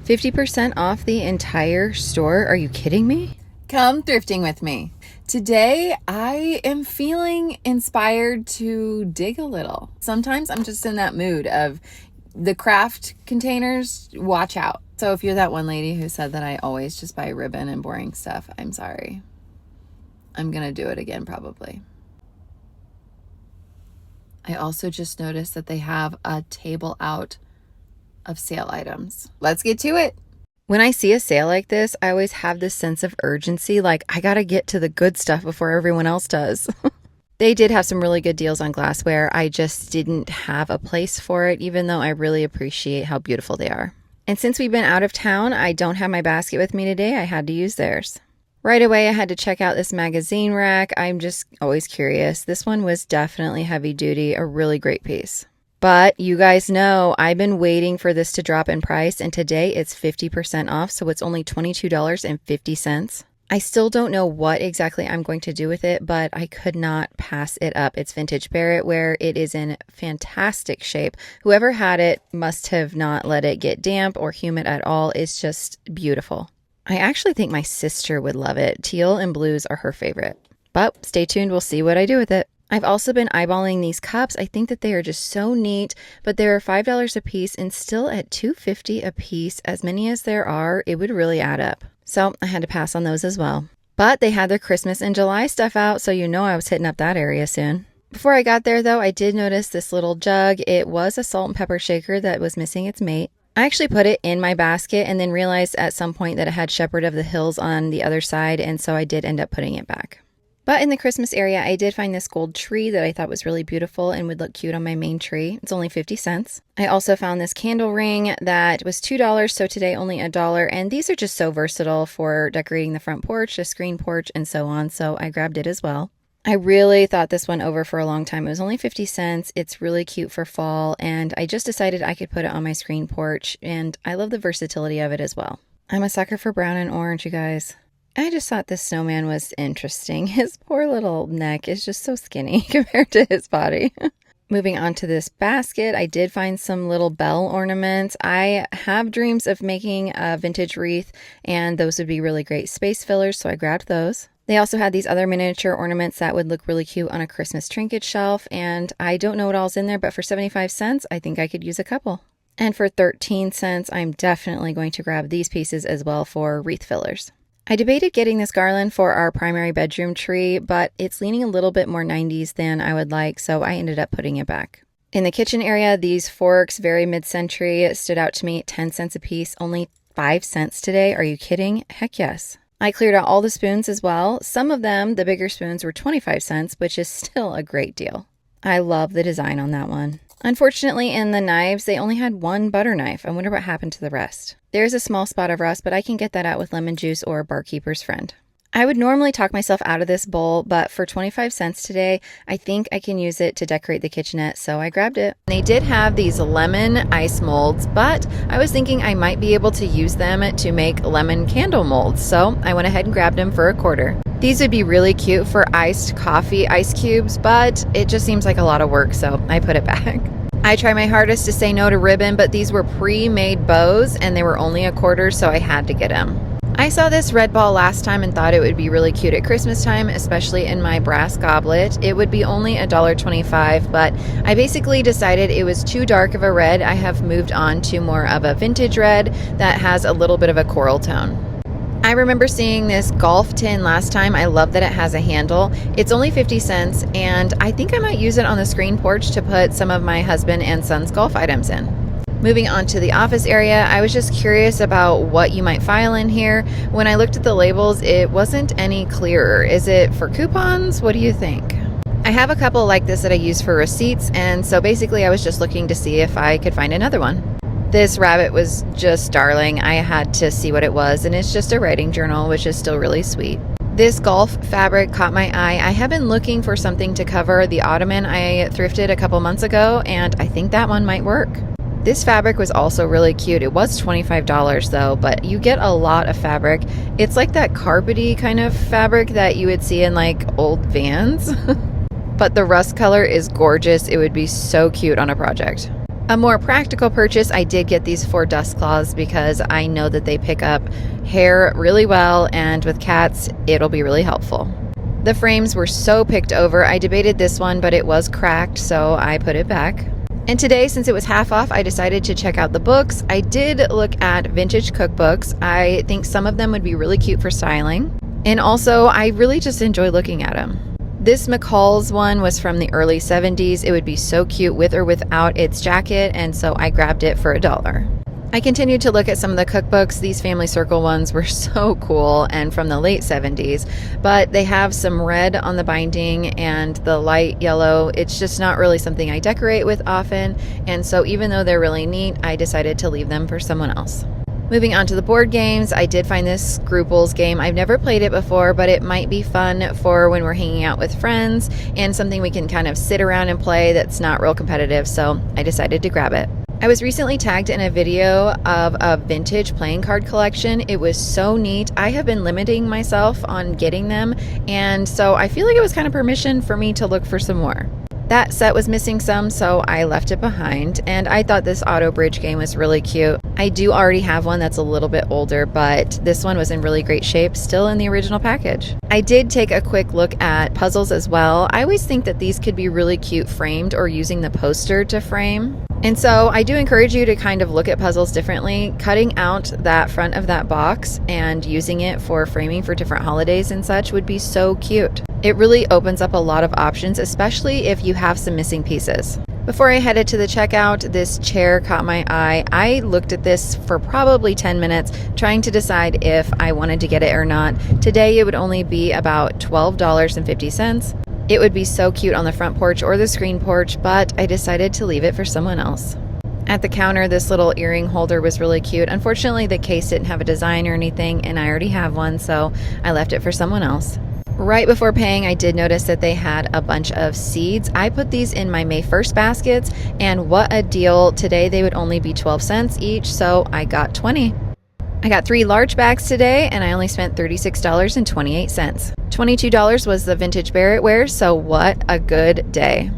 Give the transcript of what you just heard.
50% off the entire store? Are you kidding me? Come thrifting with me. Today, I am feeling inspired to dig a little. Sometimes I'm just in that mood of the craft containers, watch out. So if you're that one lady who said that I always just buy ribbon and boring stuff, I'm sorry. I'm gonna do it again probably. I also just noticed that they have a table out of sale items. Let's get to it. When I see a sale like this, I always have this sense of urgency, like I gotta get to the good stuff before everyone else does. They did have some really good deals on glassware. I just didn't have a place for it, even though I really appreciate how beautiful they are. And since we've been out of town, I don't have my basket with me today. I had to use theirs. Right away, I had to check out this magazine rack. I'm just always curious. This one was definitely heavy duty, a really great piece. But you guys know I've been waiting for this to drop in price, and today it's 50% off, so it's only $22.50. I still don't know what exactly I'm going to do with it, but I could not pass it up. It's vintage Barrett ware. It is in fantastic shape. Whoever had it must have not let it get damp or humid at all. It's just beautiful. I actually think my sister would love it. Teal and blues are her favorite. But stay tuned, we'll see what I do with it. I've also been eyeballing these cups. I think that they are just so neat, but they're $5 a piece and still at $2.50 a piece. As many as there are, it would really add up. So I had to pass on those as well. But they had their Christmas and July stuff out, so you know I was hitting up that area soon. Before I got there though, I did notice this little jug. It was a salt and pepper shaker that was missing its mate. I actually put it in my basket and then realized at some point that it had Shepherd of the Hills on the other side, and so I did end up putting it back. But in the Christmas area, I did find this gold tree that I thought was really beautiful and would look cute on my main tree. It's only 50 cents. I also found this candle ring that was $2, so today only $1. And these are just so versatile for decorating the front porch, the screen porch, and so on. So I grabbed it as well. I really thought this one over for a long time. It was only 50 cents. It's really cute for fall, and I just decided I could put it on my screen porch, and I love the versatility of it as well. I'm a sucker for brown and orange, you guys. I just thought this snowman was interesting. His poor little neck is just so skinny compared to his body. Moving on to this basket, I did find some little bell ornaments. I have dreams of making a vintage wreath, and those would be really great space fillers, so I grabbed those. They also had these other miniature ornaments that would look really cute on a Christmas trinket shelf, and I don't know what all's in there, but for 75 cents, I think I could use a couple. And for 13 cents, I'm definitely going to grab these pieces as well for wreath fillers. I debated getting this garland for our primary bedroom tree, but it's leaning a little bit more 90s than I would like, so I ended up putting it back. In the kitchen area, these forks, very mid-century, stood out to me at 10 cents a piece, only 5 cents today. Are you kidding? Heck yes. I cleared out all the spoons as well. Some of them, the bigger spoons, were 25 cents, which is still a great deal. I love the design on that one. Unfortunately, in the knives, they only had one butter knife. I wonder what happened to the rest. There's a small spot of rust, but I can get that out with lemon juice or Barkeeper's Friend. I would normally talk myself out of this bowl, but for 25 cents today, I think I can use it to decorate the kitchenette, so I grabbed it. They did have these lemon ice molds, but I was thinking I might be able to use them to make lemon candle molds, so I went ahead and grabbed them for $1. These would be really cute for iced coffee ice cubes, but it just seems like a lot of work, so I put it back. I try my hardest to say no to ribbon, but these were pre-made bows and they were only $1, so I had to get them. I saw this red ball last time and thought it would be really cute at Christmas time, especially in my brass goblet. It would be only $1.25, but I basically decided it was too dark of a red. I have moved on to more of a vintage red that has a little bit of a coral tone. I remember seeing this golf tin last time. I love that it has a handle. It's only 50 cents, and I think I might use it on the screen porch to put some of my husband and son's golf items in. Moving on to the office area, I was just curious about what you might file in here. When I looked at the labels, it wasn't any clearer. Is it for coupons? What do you think? I have a couple like this that I use for receipts, and so basically I was just looking to see if I could find another one. This rabbit was just darling. I had to see what it was, and it's just a writing journal, which is still really sweet. This golf fabric caught my eye. I have been looking for something to cover the ottoman I thrifted a couple months ago, and I think that one might work. This fabric was also really cute. It was $25 though, but you get a lot of fabric. It's like that carpety kind of fabric that you would see in like old Vans. But the rust color is gorgeous. It would be so cute on a project. A more practical purchase, I did get these 4 dust cloths because I know that they pick up hair really well, and with cats, it'll be really helpful. The frames were so picked over. I debated this one, but it was cracked, so I put it back. And today, since it was half off, I decided to check out the books. I did look at vintage cookbooks. I think some of them would be really cute for styling. And also, I really just enjoy looking at them. This McCall's one was from the early 70s. It would be so cute with or without its jacket, and so I grabbed it for $1. I continued to look at some of the cookbooks. These Family Circle ones were so cool and from the late 70s, but they have some red on the binding and the light yellow. It's just not really something I decorate with often, and so even though they're really neat, I decided to leave them for someone else. Moving on to the board games, I did find this Scruples game. I've never played it before, but it might be fun for when we're hanging out with friends and something we can kind of sit around and play that's not real competitive, so I decided to grab it. I was recently tagged in a video of a vintage playing card collection. It was so neat. I have been limiting myself on getting them, and so I feel like it was kind of permission for me to look for some more. That set was missing some, so I left it behind, and I thought this auto bridge game was really cute. I do already have one that's a little bit older, but this one was in really great shape, still in the original package. I did take a quick look at puzzles as well. I always think that these could be really cute framed or using the poster to frame. And so I do encourage you to kind of look at puzzles differently. Cutting out that front of that box and using it for framing for different holidays and such would be so cute. It really opens up a lot of options, especially if you have some missing pieces. Before I headed to the checkout, this chair caught my eye. I looked at this for probably 10 minutes trying to decide if I wanted to get it or not. Today it would only be about $12.50. It would be so cute on the front porch or the screen porch, but I decided to leave it for someone else. At the counter, this little earring holder was really cute. Unfortunately, the case didn't have a design or anything, and I already have one, so I left it for someone else. Right before paying, I did notice that they had a bunch of seeds. I put these in my May 1st baskets, and what a deal. Today they would only be 12 cents each, so I got 20. I got 3 large bags today, and I only spent $36.28. $22 was the vintage Barrettware, so what a good day.